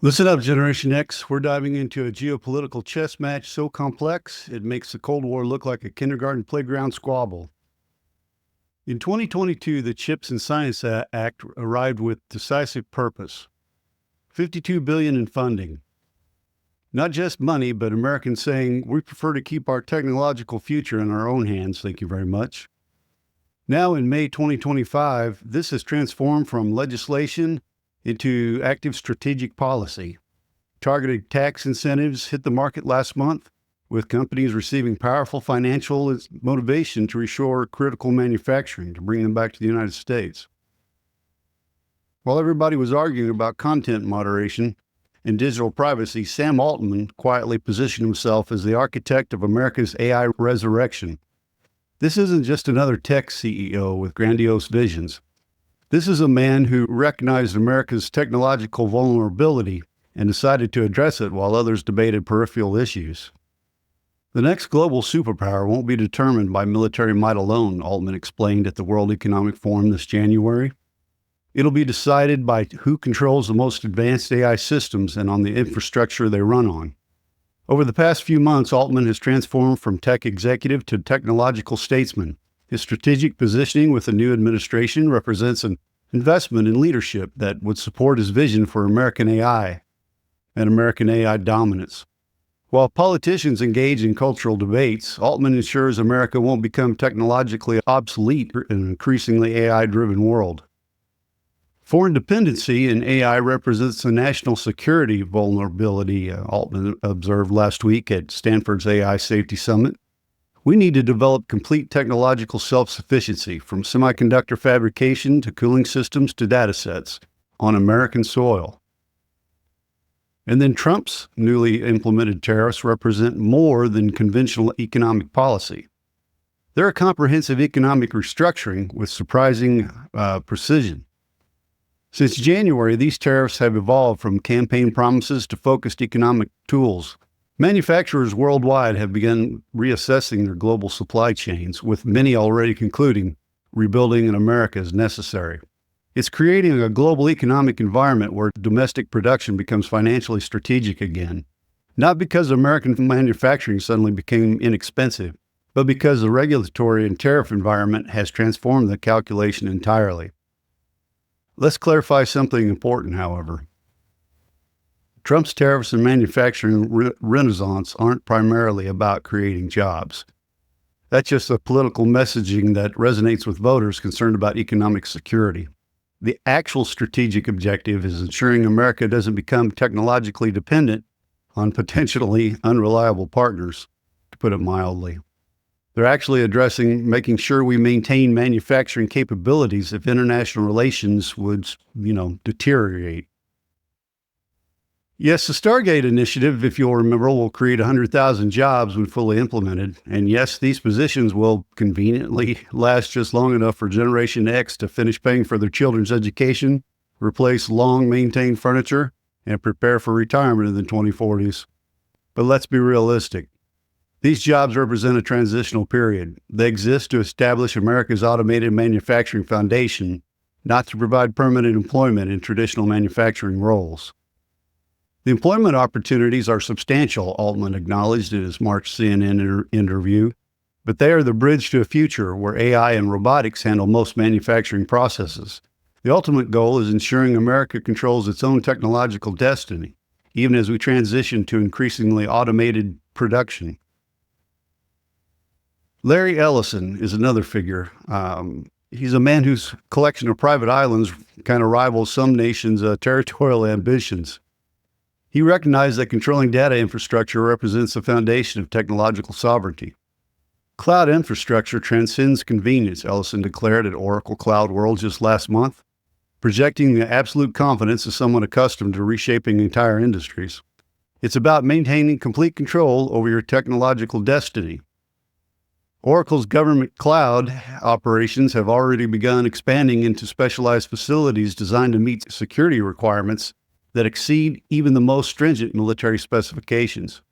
Listen up, Generation X. We're diving into a geopolitical chess match so complex it makes the Cold War look like a kindergarten playground squabble. In 2022, the Chips and Science Act arrived with decisive purpose. $52 billion in funding. Not just money, but Americans saying, we prefer to keep our technological future in our own hands, thank you very much. Now in May 2025, this has transformed from legislation into active strategic policy. Targeted tax incentives hit the market last month, with companies receiving powerful financial motivation to reshore critical manufacturing to bring them back to the United States. While everybody was arguing about content moderation and digital privacy, Sam Altman quietly positioned himself as the architect of America's AI resurrection. This isn't just another tech CEO with grandiose visions. This is a man who recognized America's technological vulnerability and decided to address it while others debated peripheral issues. The next global superpower won't be determined by military might alone, Altman explained at the World Economic Forum this January. It'll be decided by who controls the most advanced AI systems and on the infrastructure they run on. Over the past few months, Altman has transformed from tech executive to technological statesman. His strategic positioning with the new administration represents an investment in leadership that would support his vision for American AI and American AI dominance. While politicians engage in cultural debates, Altman ensures America won't become technologically obsolete in an increasingly AI-driven world. Foreign dependency in AI represents a national security vulnerability, Altman observed last week at Stanford's AI Safety Summit. We need to develop complete technological self-sufficiency, from semiconductor fabrication to cooling systems to data sets, on American soil. And then Trump's newly implemented tariffs represent more than conventional economic policy. They're a comprehensive economic restructuring with surprising precision. Since January, these tariffs have evolved from campaign promises to focused economic tools. Manufacturers worldwide have begun reassessing their global supply chains, with many already concluding rebuilding in America is necessary. It's creating a global economic environment where domestic production becomes financially strategic again, not because American manufacturing suddenly became inexpensive, but because the regulatory and tariff environment has transformed the calculation entirely. Let's clarify something important, however. Trump's tariffs and manufacturing renaissance aren't primarily about creating jobs. That's just a political messaging that resonates with voters concerned about economic security. The actual strategic objective is ensuring America doesn't become technologically dependent on potentially unreliable partners, to put it mildly. They're actually addressing making sure we maintain manufacturing capabilities if international relations would, deteriorate. Yes, the Stargate initiative, if you'll remember, will create 100,000 jobs when fully implemented. And yes, these positions will conveniently last just long enough for Generation X to finish paying for their children's education, replace long-maintained furniture, and prepare for retirement in the 2040s. But let's be realistic. These jobs represent a transitional period. They exist to establish America's automated manufacturing foundation, not to provide permanent employment in traditional manufacturing roles. The employment opportunities are substantial, Altman acknowledged in his March CNN interview, but they are the bridge to a future where AI and robotics handle most manufacturing processes. The ultimate goal is ensuring America controls its own technological destiny, even as we transition to increasingly automated production. Larry Ellison is another figure. He's a man whose collection of private islands kind of rivals some nations' territorial ambitions. He recognized that controlling data infrastructure represents the foundation of technological sovereignty. Cloud infrastructure transcends convenience, Ellison declared at Oracle Cloud World just last month, projecting the absolute confidence of someone accustomed to reshaping entire industries. It's about maintaining complete control over your technological destiny. Oracle's government cloud operations have already begun expanding into specialized facilities designed to meet security requirements that exceed even the most stringent military specifications.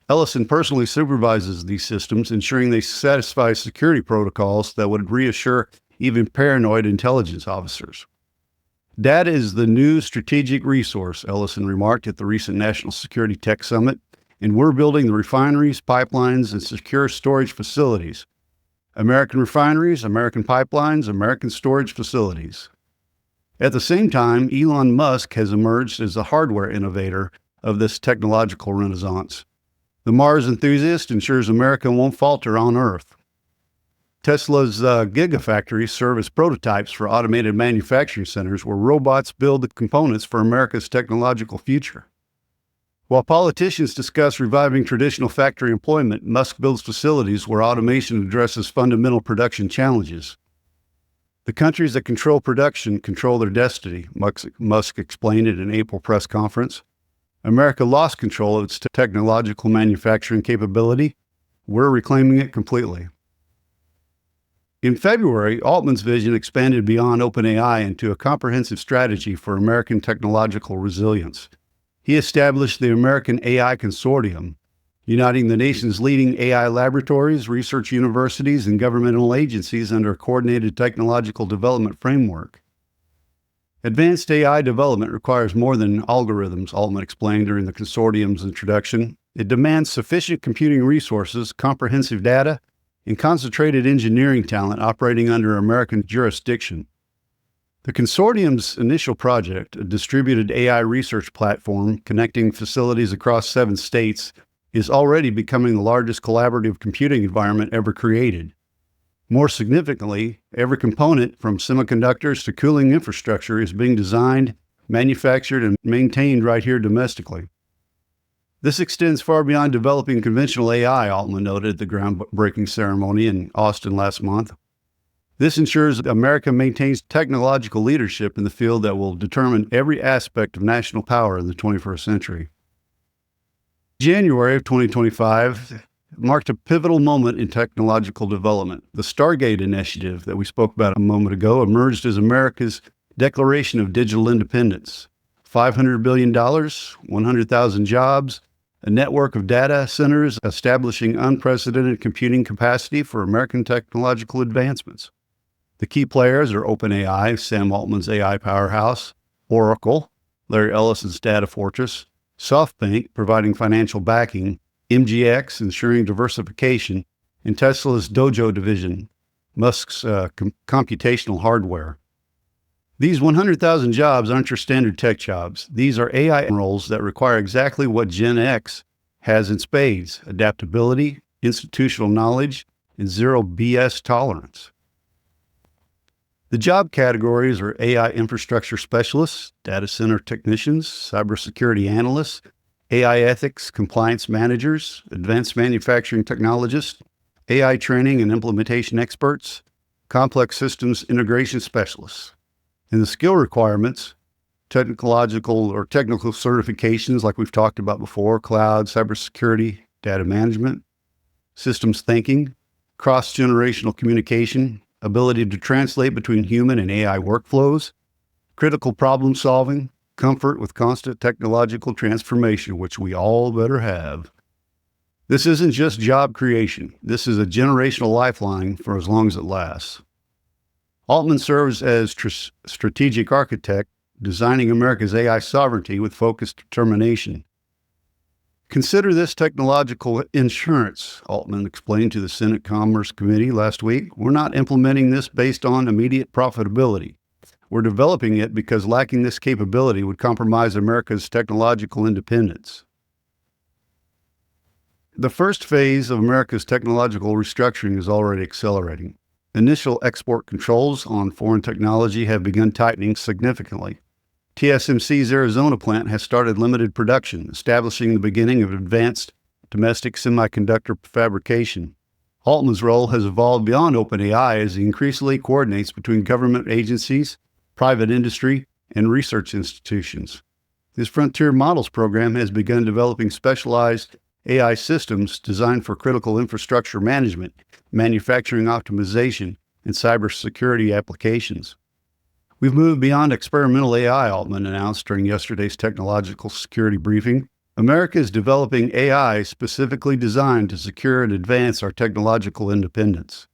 Ellison personally supervises these systems, ensuring they satisfy security protocols that would reassure even paranoid intelligence officers. Data is the new strategic resource, Ellison remarked at the recent National Security Tech Summit, and we're building the refineries, pipelines, and secure storage facilities. American refineries, American pipelines, American storage facilities. At the same time, Elon Musk has emerged as the hardware innovator of this technological renaissance. The Mars enthusiast ensures America won't falter on Earth. Tesla's gigafactories serve as prototypes for automated manufacturing centers where robots build the components for America's technological future. While politicians discuss reviving traditional factory employment, Musk builds facilities where automation addresses fundamental production challenges. The countries that control production control their destiny, Musk explained at an April press conference. America lost control of its technological manufacturing capability. We're reclaiming it completely. In February, Altman's vision expanded beyond OpenAI into a comprehensive strategy for American technological resilience. He established the American AI Consortium, uniting the nation's leading AI laboratories, research universities, and governmental agencies under a coordinated technological development framework. Advanced AI development requires more than algorithms, Altman explained during the consortium's introduction. It demands sufficient computing resources, comprehensive data, and concentrated engineering talent operating under American jurisdiction. The consortium's initial project, a distributed AI research platform connecting facilities across 7 states, is already becoming the largest collaborative computing environment ever created. More significantly, every component from semiconductors to cooling infrastructure is being designed, manufactured, and maintained right here domestically. This extends far beyond developing conventional AI, Altman noted at the groundbreaking ceremony in Austin last month. This ensures that America maintains technological leadership in the field that will determine every aspect of national power in the 21st century. January of 2025 marked a pivotal moment in technological development. The Stargate initiative that we spoke about a moment ago emerged as America's declaration of digital independence. $500 billion, 100,000 jobs, a network of data centers establishing unprecedented computing capacity for American technological advancements. The key players are OpenAI, Sam Altman's AI powerhouse, Oracle, Larry Ellison's data fortress, SoftBank, providing financial backing, MGX, ensuring diversification, and Tesla's Dojo division, Musk's computational hardware. These 100,000 jobs aren't your standard tech jobs. These are AI roles that require exactly what Gen X has in spades: adaptability, institutional knowledge, and zero BS tolerance. The job categories are AI infrastructure specialists, data center technicians, cybersecurity analysts, AI ethics compliance managers, advanced manufacturing technologists, AI training and implementation experts, complex systems integration specialists. And the skill requirements, technical certifications like we've talked about before, cloud, cybersecurity, data management, systems thinking, cross-generational communication, ability to translate between human and AI workflows, critical problem solving, comfort with constant technological transformation, which we all better have. This isn't just job creation. This is a generational lifeline for as long as it lasts. Altman serves as strategic architect, designing America's AI sovereignty with focused determination. Consider this technological insurance, Altman explained to the Senate Commerce Committee last week. We're not implementing this based on immediate profitability. We're developing it because lacking this capability would compromise America's technological independence. The first phase of America's technological restructuring is already accelerating. Initial export controls on foreign technology have begun tightening significantly. TSMC's Arizona plant has started limited production, establishing the beginning of advanced domestic semiconductor fabrication. Altman's role has evolved beyond OpenAI as he increasingly coordinates between government agencies, private industry, and research institutions. His Frontier Models program has begun developing specialized AI systems designed for critical infrastructure management, manufacturing optimization, and cybersecurity applications. We've moved beyond experimental AI, Altman announced during yesterday's technological security briefing. America is developing AI specifically designed to secure and advance our technological independence.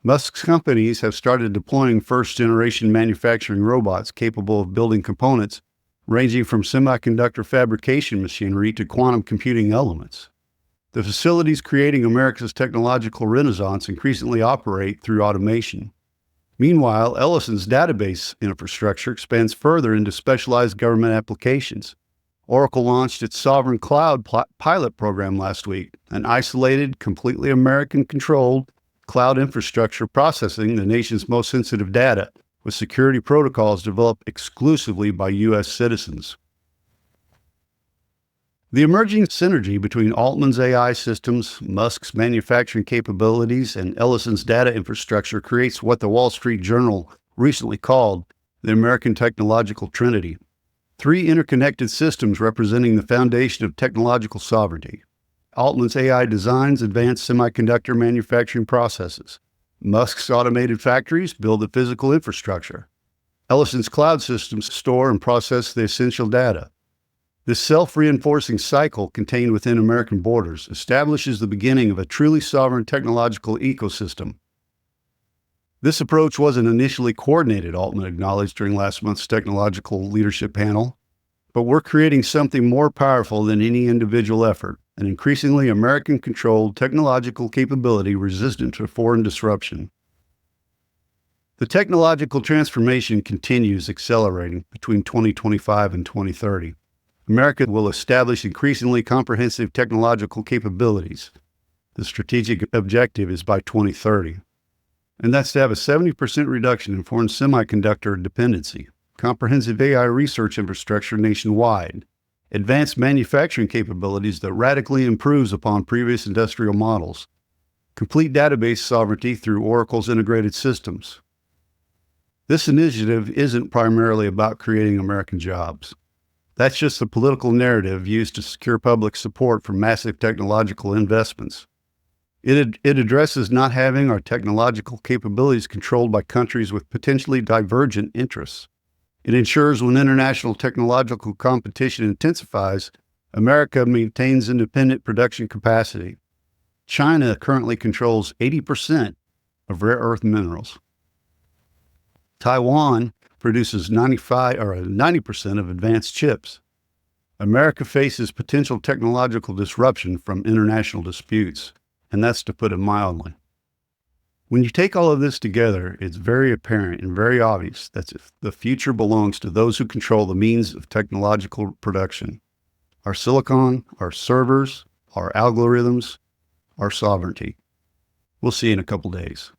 Musk's companies have started deploying first-generation manufacturing robots capable of building components ranging from semiconductor fabrication machinery to quantum computing elements. The facilities creating America's technological renaissance increasingly operate through automation. Meanwhile, Ellison's database infrastructure expands further into specialized government applications. Oracle launched its Sovereign Cloud pilot program last week, an isolated, completely American-controlled cloud infrastructure processing the nation's most sensitive data, with security protocols developed exclusively by U.S. citizens. The emerging synergy between Altman's AI systems, Musk's manufacturing capabilities, and Ellison's data infrastructure creates what the Wall Street Journal recently called the American technological trinity. Three interconnected systems representing the foundation of technological sovereignty. Altman's AI designs advanced semiconductor manufacturing processes. Musk's automated factories build the physical infrastructure. Ellison's cloud systems store and process the essential data. This self-reinforcing cycle contained within American borders establishes the beginning of a truly sovereign technological ecosystem. This approach wasn't initially coordinated, Altman acknowledged during last month's technological leadership panel, but we're creating something more powerful than any individual effort, an increasingly American-controlled technological capability resistant to foreign disruption. The technological transformation continues accelerating between 2025 and 2030. America will establish increasingly comprehensive technological capabilities. The strategic objective is by 2030. And that's to have a 70% reduction in foreign semiconductor dependency, comprehensive AI research infrastructure nationwide, advanced manufacturing capabilities that radically improves upon previous industrial models, complete database sovereignty through Oracle's integrated systems. This initiative isn't primarily about creating American jobs. That's just the political narrative used to secure public support for massive technological investments. It addresses not having our technological capabilities controlled by countries with potentially divergent interests. It ensures when international technological competition intensifies, America maintains independent production capacity. China currently controls 80% of rare earth minerals. Taiwan produces 90% of advanced chips. America faces potential technological disruption from international disputes, and that's to put it mildly. When you take all of this together, it's very apparent and very obvious that the future belongs to those who control the means of technological production. Our silicon, our servers, our algorithms, our sovereignty. We'll see you in a couple days.